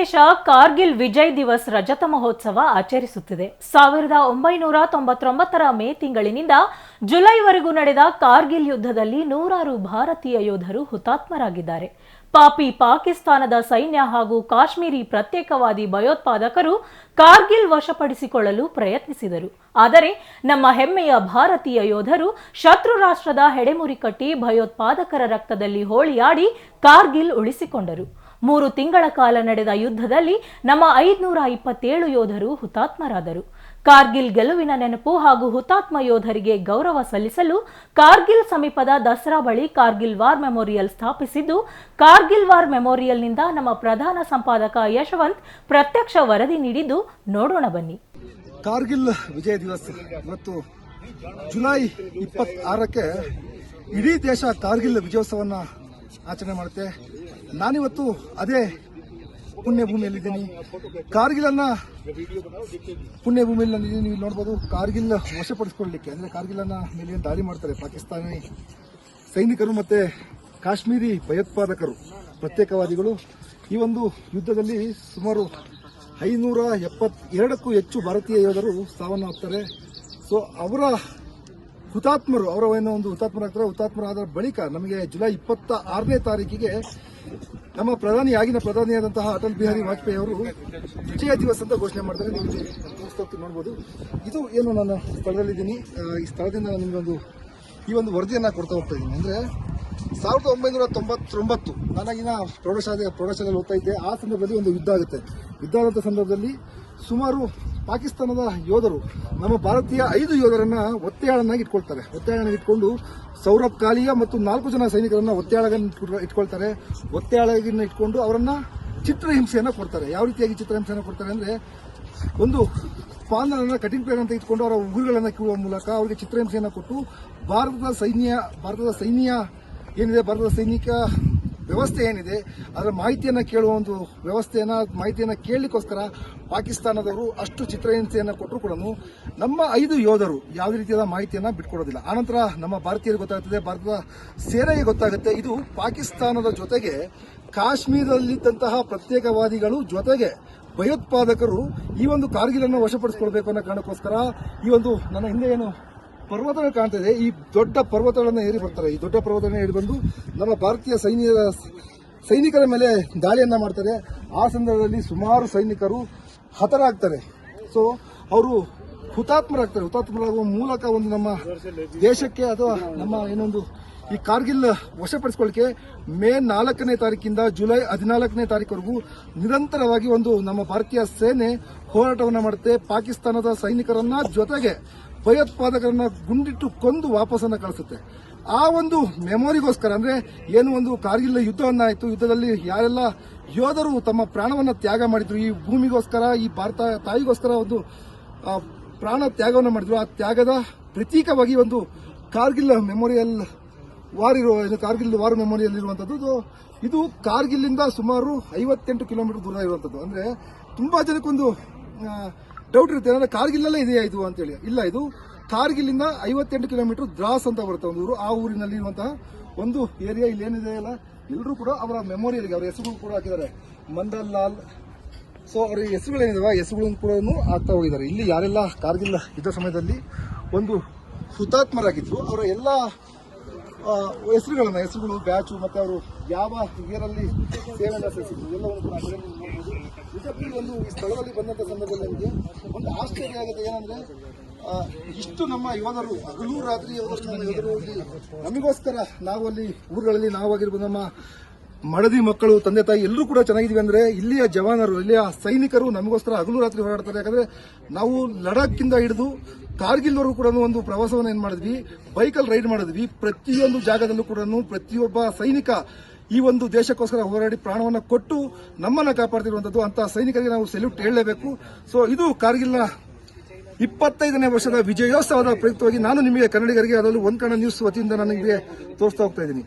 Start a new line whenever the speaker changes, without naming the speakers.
ದೇಶ ಕಾರ್ಗಿಲ್ ವಿಜಯ್ ದಿವಸ್ ರಜತ ಮಹೋತ್ಸವ ಆಚರಿಸುತ್ತಿದೆ. 1999ರ ಮೇ ತಿಂಗಳಿನಿಂದ ಜುಲೈವರೆಗೂ ನಡೆದ ಕಾರ್ಗಿಲ್ ಯುದ್ಧದಲ್ಲಿ ನೂರಾರು ಭಾರತೀಯ ಯೋಧರು ಹುತಾತ್ಮರಾಗಿದ್ದಾರೆ. ಪಾಪಿ ಪಾಕಿಸ್ತಾನದ ಸೈನ್ಯ ಹಾಗೂ ಕಾಶ್ಮೀರಿ ಪ್ರತ್ಯೇಕವಾದಿ ಭಯೋತ್ಪಾದಕರು ಕಾರ್ಗಿಲ್ ವಶಪಡಿಸಿಕೊಳ್ಳಲು ಪ್ರಯತ್ನಿಸಿದರು. ಆದರೆ ನಮ್ಮ ಹೆಮ್ಮೆಯ ಭಾರತೀಯ ಯೋಧರು ಶತ್ರು ರಾಷ್ಟ್ರದ ಹೆಡೆಮುರಿ ಕಟ್ಟಿ ಭಯೋತ್ಪಾದಕರ ರಕ್ತದಲ್ಲಿ ಹೋಳಿಯಾಡಿ ಕಾರ್ಗಿಲ್ ಉಳಿಸಿಕೊಂಡರು. 3 ತಿಂಗಳ ಕಾಲ ನಡೆದ ಯುದ್ಧದಲ್ಲಿ ನಮ್ಮ 527 ಯೋಧರು ಹುತಾತ್ಮರಾದರು. ಕಾರ್ಗಿಲ್ ಗೆಲುವಿನ ನೆನಪು ಹಾಗೂ ಹುತಾತ್ಮ ಯೋಧರಿಗೆ ಗೌರವ ಸಲ್ಲಿಸಲು ಕಾರ್ಗಿಲ್ ಸಮೀಪದ ದಸರಾ ಬಳಿ ಕಾರ್ಗಿಲ್ ವಾರ್ ಮೆಮೋರಿಯಲ್ ಸ್ಥಾಪಿಸಿದ್ದು, ಕಾರ್ಗಿಲ್ ವಾರ್ ಮೆಮೋರಿಯಲ್ನಿಂದ ನಮ್ಮ ಪ್ರಧಾನ ಸಂಪಾದಕ ಯಶವಂತ್ ಪ್ರತ್ಯಕ್ಷ ವರದಿ ನೀಡಿದ್ದು ನೋಡೋಣ ಬನ್ನಿ.
ಕಾರ್ಗಿಲ್ ವಿಜಯ ದಿವಸ್ ಮತ್ತು ಜುಲೈ 26ಕ್ಕೆ ಇಡೀ ದೇಶ ಕಾರ್ಗಿಲ್ ವಿಜಯೋತ್ಸವನ್ನ ಆಚರಣೆ ಮಾಡುತ್ತೆ. ನಾನಿವತ್ತು ಅದೇ ಪುಣ್ಯಭೂಮಿಯಲ್ಲಿದ್ದೀನಿ. ಕಾರ್ಗಿಲನ್ನ ಪುಣ್ಯಭೂಮಿಯಲ್ಲಿ ನೀವು ನೋಡಬಹುದು. ಕಾರ್ಗಿಲ್ ವಶಪಡಿಸಿಕೊಳ್ಳಲಿಕ್ಕೆ ಅಂದ್ರೆ ಕಾರ್ಗಿಲನ್ನ ಮೇಲೆ ದಾಳಿ ಮಾಡ್ತಾರೆ ಪಾಕಿಸ್ತಾನಿ ಸೈನಿಕರು ಮತ್ತೆ ಕಾಶ್ಮೀರಿ ಭಯೋತ್ಪಾದಕರು ಪ್ರತ್ಯೇಕವಾದಿಗಳು. ಈ ಒಂದು ಯುದ್ಧದಲ್ಲಿ ಸುಮಾರು 572ಕ್ಕೂ ಹೆಚ್ಚು ಭಾರತೀಯ ಯೋಧರು ಸಾವನ್ನಪ್ತಾರೆ. ಸೊ ಅವರ ಹುತಾತ್ಮರು ಹುತಾತ್ಮರಾದ ಬಳಿಕ ನಮಗೆ ಜುಲೈ 26ನೇ ತಾರೀಕಿಗೆ ನಮ್ಮ ಪ್ರಧಾನಿಯಾದಂತಹ ಅಟಲ್ ಬಿಹಾರಿ ವಾಜಪೇಯಿ ಅವರು ವಿಜಯ ದಿವಸ್ ಅಂತ ಘೋಷಣೆ ಮಾಡ್ತಾರೆ. ನೀವು ನೋಡಬಹುದು. ಇದು ಏನು ನಾನು ಸ್ಥಳದಲ್ಲಿದ್ದೀನಿ. ಈ ಸ್ಥಳದಿಂದ ನಿಮಗೊಂದು ಈ ಒಂದು ವರದಿಯನ್ನ ಕೊಡ್ತಾ ಹೋಗ್ತಾ ಇದ್ದೀನಿ. ಅಂದ್ರೆ 1999 ನನಗಿನ ಪ್ರೌಢಶಾಲೆಯಲ್ಲಿ ಓದ್ತಾ ಇದ್ದೆ. ಆ ಸಂದರ್ಭದಲ್ಲಿ ಒಂದು ಯುದ್ಧ ಆಗುತ್ತೆ. ಯುದ್ಧ ಆದಂತಹ ಸಂದರ್ಭದಲ್ಲಿ ಸುಮಾರು ಪಾಕಿಸ್ತಾನದ ಯೋಧರು ನಮ್ಮ ಭಾರತೀಯ 5 ಯೋಧರನ್ನ ಒತ್ತೆಯಾಳನ್ನಾಗಿ ಇಟ್ಕೊಳ್ತಾರೆ. ಒತ್ತೆಯಾಳನ್ನಾಗಿ ಇಟ್ಕೊಂಡು ಸೌರಭ್ ಕಾಲಿಯಾ ಮತ್ತು 4 ಜನ ಸೈನಿಕರನ್ನ ಇಟ್ಕೊಳ್ತಾರೆ. ಒತ್ತೆಯಾಳಗಿನ ಇಟ್ಕೊಂಡು ಅವರನ್ನ ಚಿತ್ರಹಿಂಸೆಯನ್ನ ಕೊಡ್ತಾರೆ. ಯಾವ ರೀತಿಯಾಗಿ ಚಿತ್ರಹಿಂಸೆಯನ್ನು ಕೊಡ್ತಾರೆ ಅಂದ್ರೆ, ಒಂದು ಪಾನನ್ನ ಕಟಿಂಗ್ ಪ್ಲೇನ್ ಅಂತ ಇಟ್ಕೊಂಡು ಅವರ ಉಗುರುಗಳನ್ನ ಕೀಳುವ ಮೂಲಕ ಅವರಿಗೆ ಚಿತ್ರಹಿಂಸೆಯನ್ನ ಕೊಟ್ಟು ಭಾರತದ ಸೈನ್ಯ ಏನಿದೆ, ಭಾರತದ ಸೈನಿಕ ವ್ಯವಸ್ಥೆ ಏನಿದೆ ಅದರ ಮಾಹಿತಿಯನ್ನ ಕೇಳುವ ಒಂದು ಮಾಹಿತಿಯನ್ನ ಕೇಳಲಿಕ್ಕೋಸ್ಕರ ಪಾಕಿಸ್ತಾನದವರು ಅಷ್ಟು ಚಿತ್ರಹಿಂಸೆಯನ್ನ ಕೊಟ್ಟರು ಕೂಡ ನಮ್ಮ 5 ಯೋಧರು ಯಾವುದೇ ರೀತಿಯಾದ ಮಾಹಿತಿಯನ್ನ ಬಿಟ್ಕೊಡೋದಿಲ್ಲ. ಆನಂತರ ನಮ್ಮ ಭಾರತೀಯರಿಗೆ ಗೊತ್ತಾಗುತ್ತದೆ, ಭಾರತದ ಸೇನೆಗೆ ಗೊತ್ತಾಗುತ್ತೆ, ಇದು ಪಾಕಿಸ್ತಾನದ ಜೊತೆಗೆ ಕಾಶ್ಮೀರದಲ್ಲಿದ್ದಂತಹ ಪ್ರತ್ಯೇಕವಾದಿಗಳು ಜೊತೆಗೆ ಭಯೋತ್ಪಾದಕರು ಈ ಒಂದು ಕಾರ್ಗಿಲ್ ಅನ್ನು ವಶಪಡಿಸಿಕೊಳ್ಬೇಕು ಅನ್ನೋ ಕಾರಣಕ್ಕೋಸ್ಕರ ಈ ಒಂದು ನನ್ನ ಹಿಂದೆ ಏನು ಪರ್ವತಗಳು ಕಾಣ್ತಿದೆ, ಈ ದೊಡ್ಡ ಪರ್ವತಗಳನ್ನು ಏರಿ ಬರ್ತಾರೆ. ಈ ದೊಡ್ಡ ಪರ್ವತಗಳನ್ನು ಏರಿ ಬಂದು ನಮ್ಮ ಭಾರತೀಯ ಸೈನಿಕರ ಮೇಲೆ ದಾಳಿಯನ್ನ ಮಾಡ್ತಾರೆ. ಆ ಸಂದರ್ಭದಲ್ಲಿ ಸುಮಾರು ಸೈನಿಕರು ಹತರಾಗ್ತಾರೆ. ಸೊ ಅವರು ಹುತಾತ್ಮರಾಗುವ ಮೂಲಕ ಒಂದು ನಮ್ಮ ದೇಶಕ್ಕೆ ಅಥವಾ ನಮ್ಮ ಏನೊಂದು ಈ ಕಾರ್ಗಿಲ್ ವಶಪಡಿಸಿಕೊಳ್ಳಕ್ಕೆ ಮೇ 4ನೇ ತಾರೀಕಿಂದ ಜುಲೈ 14ನೇ ತಾರೀಕುವರೆಗೂ ನಿರಂತರವಾಗಿ ಒಂದು ನಮ್ಮ ಭಾರತೀಯ ಸೇನೆ ಹೋರಾಟವನ್ನ ಮಾಡುತ್ತೆ. ಪಾಕಿಸ್ತಾನದ ಸೈನಿಕರನ್ನ ಜೊತೆಗೆ ಭಯೋತ್ಪಾದಕರನ್ನ ಗುಂಡಿಟ್ಟು ಕೊಂದು ವಾಪಸ್ಸನ್ನ ಕಳಿಸುತ್ತೆ. ಆ ಒಂದು ಮೆಮೊರಿಗೋಸ್ಕರ ಅಂದ್ರೆ ಏನು ಒಂದು ಕಾರ್ಗಿಲ್ ಯುದ್ಧವನ್ನ ಆಯಿತು, ಯುದ್ಧದಲ್ಲಿ ಯಾರೆಲ್ಲ ಯೋಧರು ತಮ್ಮ ಪ್ರಾಣವನ್ನ ತ್ಯಾಗ ಮಾಡಿದ್ರು, ಈ ಭೂಮಿಗೋಸ್ಕರ, ಈ ಭಾರತ ತಾಯಿಗೋಸ್ಕರ ಒಂದು ಪ್ರಾಣ ತ್ಯಾಗವನ್ನು ಮಾಡಿದ್ರು, ಆ ತ್ಯಾಗದ ಪ್ರತೀಕವಾಗಿ ಒಂದು Kargil memorial Kargil war memorial ಇರುವಂತದ್ದು. ಇದು ಕಾರ್ಗಿಲ್ನಿಂದ ಸುಮಾರು 58 ಕಿಲೋಮೀಟರ್ ದೂರ ಇರುವಂತದ್ದು. ಅಂದ್ರೆ ತುಂಬಾ ಜನಕ್ಕೊಂದು ಡೌಟ್ ಇರುತ್ತೆ, ಅಂದ್ರೆ ಕಾರ್ಗಿಲ್ಲೇ ಇದೆಯಾ ಇದು ಅಂತೇಳಿ. ಇಲ್ಲ, ಇದು ಕಾರ್ಗಿಲ್ಲಿಂದ 58 ಕಿಲೋಮೀಟರ್ ದ್ರಾಸ್ ಅಂತ ಬರುತ್ತೆ ಒಂದು ಊರು. ಆ ಊರಿನಲ್ಲಿ ಇರುವಂತಹ ಒಂದು ಏರಿಯಾ. ಇಲ್ಲಿ ಏನಿದೆ ಅಲ್ಲ, ಎಲ್ಲರೂ ಕೂಡ ಅವರ ಮೆಮೋರಿಯಲ್ಗೆ ಅವರ ಹೆಸರುಗಳು ಕೂಡ ಹಾಕಿದ್ದಾರೆ. ಮಂದಲ್ ಲಾಲ್. ಸೊ ಅವರ ಹೆಸರುಗಳೇನಿದಾವೆ ಹೆಸರುಗಳನ್ನು ಕೂಡ ಹಾಕ್ತಾ ಹೋಗಿದ್ದಾರೆ. ಇಲ್ಲಿ ಯಾರೆಲ್ಲ ಕಾರ್ಗಿಲ್ ಯುದ್ಧ ಸಮಯದಲ್ಲಿ ಒಂದು ಹುತಾತ್ಮರಾಗಿದ್ರು ಅವರ ಎಲ್ಲ ಹೆಸರುಗಳು, ಬ್ಯಾಚು ಮತ್ತೆ ಅವರು ಯಾವ ಇಯರಲ್ಲಿ ಸೇವೆಯನ್ನು ಸಲ್ಲಿಸಿದ್ರು ಎಲ್ಲವನ್ನು ಕೂಡ ನೋಡಬಹುದು. ನಿಜಕ್ಕೂ ಒಂದು ಈ ಸ್ಥಳದಲ್ಲಿ ಬಂದಂತ ಸಂದರ್ಭದಲ್ಲಿ ನಮಗೆ ಒಂದು ಆಶ್ಚರ್ಯ ಆಗುತ್ತೆ. ಏನಂದ್ರೆ ಇಷ್ಟು ನಮ್ಮ ಯೋಧರು ಹಗಲು ರಾತ್ರಿ ಯೋಧರು ನಮಗೋಸ್ಕರ ನಾವು ಅಲ್ಲಿ ಊರುಗಳಲ್ಲಿ ನಾವಾಗಿರ್ಬೋದು, ನಮ್ಮ ಮಡದಿ ಮಕ್ಕಳು, ತಂದೆ ತಾಯಿ ಎಲ್ಲರೂ ಕೂಡ ಚೆನ್ನಾಗಿದ್ವಿ. ಅಂದ್ರೆ ಇಲ್ಲಿಯ ಜವಾನರು, ಇಲ್ಲಿಯ ಸೈನಿಕರು ನಮಗೋಸ್ಕರ ಹಗಲು ರಾತ್ರಿ ಹೋರಾಡ್ತಾರೆ. ಯಾಕಂದ್ರೆ ನಾವು ಲಡಾಖ್ನಿಂದ ಹಿಡಿದು ಕಾರ್ಗಿಲ್ವರೆಗೂ ಕೂಡ ಒಂದು ಪ್ರವಾಸವನ್ನು ಏನ್ ಮಾಡಿದ್ವಿ, ಬೈಕಲ್ಲಿ ರೈಡ್ ಮಾಡಿದ್ವಿ. ಪ್ರತಿಯೊಂದು ಜಾಗದಲ್ಲೂ ಕೂಡ ಪ್ರತಿಯೊಬ್ಬ ಸೈನಿಕ ಈ ಒಂದು ದೇಶಕ್ಕೋಸ್ಕರ ಹೋರಾಡಿ ಪ್ರಾಣವನ್ನ ಕೊಟ್ಟು ನಮ್ಮನ್ನ ಕಾಪಾಡ್ತಿರುವಂತದ್ದು. ಅಂತ ಸೈನಿಕರಿಗೆ ನಾವು ಸೆಲ್ಯೂಟ್ ಹೇಳಲೇಬೇಕು. ಸೊ ಇದು ಕಾರ್ಗಿಲ್ನ 25ನೇ ವರ್ಷದ ವಿಜಯೋತ್ಸವದ ಪ್ರಯುಕ್ತವಾಗಿ ನಾನು ನಿಮಗೆ ಕನ್ನಡಿಗರಿಗೆ ಅದರಲ್ಲೂ ಒಂದು ಕನ್ನಡ ನ್ಯೂಸ್ ವತಿಯಿಂದ ನಾನು ನಿಮಗೆ ತೋರಿಸ್ತಾ ಹೋಗ್ತಾ ಇದ್ದೀನಿ.